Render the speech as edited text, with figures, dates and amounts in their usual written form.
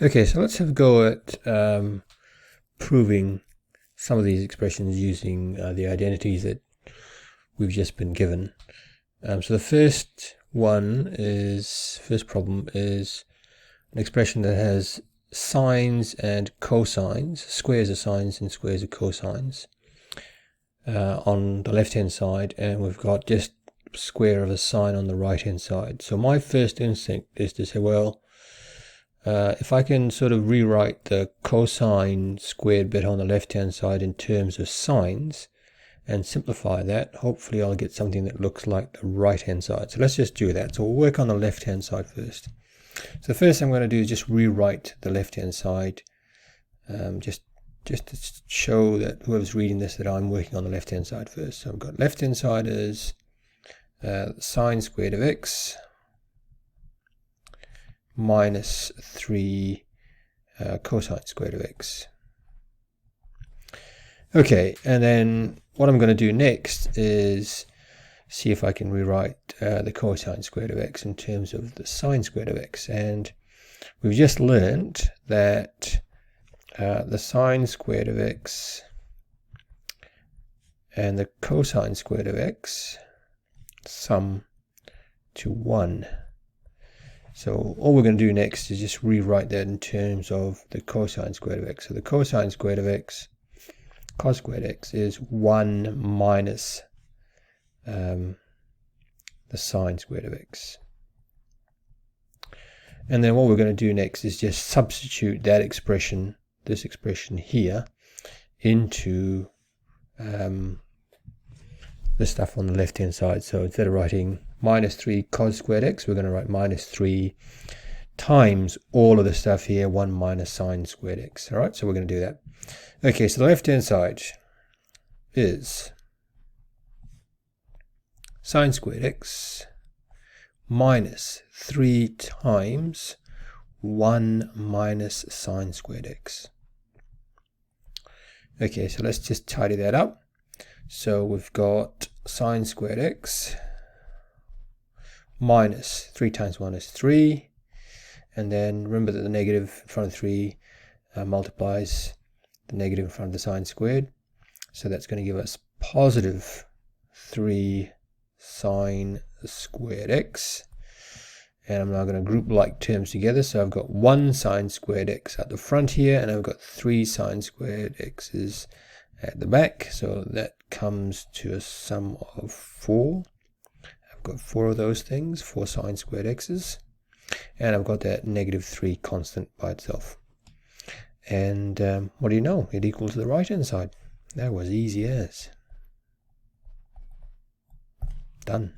Okay, so let's have a go at proving some of these expressions using the identities that we've just been given. So the first problem is an expression that has sines and cosines, squares of sines and squares of cosines on the left hand side, and we've got just square of a sine on the right hand side. So my first instinct is to say, well, if I can sort of rewrite the cosine squared bit on the left hand side in terms of sines and simplify that, hopefully I'll get something that looks like the right hand side. So let's just do that. So we'll work on the left hand side first. So the first thing I'm going to do is just rewrite the left hand side, just to show that whoever's reading this that I'm working on the left hand side first. So I've got left hand side as sine squared of x minus 3 cosine squared of x. Okay, and then what I'm going to do next is see if I can rewrite the cosine squared of x in terms of the sine squared of x. And we've just learned that the sine squared of x and the cosine squared of x sum to 1. So all we're going to do next is just rewrite that in terms of the cosine squared of x. So the cosine squared of x, cos squared x, is 1 minus the sine squared of x. And then what we're going to do next is just substitute that expression, this expression here, into the stuff on the left hand side. So instead of writing minus 3 cos squared x, we're going to write minus 3 times all of the stuff here, 1 minus sine squared x. All right, so we're going to do that. Okay, so the left hand side is sine squared x minus 3 times 1 minus sine squared x. Okay, so let's just tidy that up. So we've got sine squared x minus 3 times 1 is 3. And then remember that the negative in front of 3 multiplies the negative in front of the sine squared. So that's going to give us positive 3 sine squared x. And I'm now going to group like terms together. So I've got 1 sine squared x at the front here, and I've got 3 sine squared x's at the back. So that comes to a sum of 4. I've got 4 of those things, 4 sine squared x's. And I've got that negative 3 constant by itself. And what do you know? It equals the right hand side. That was easy as. Done.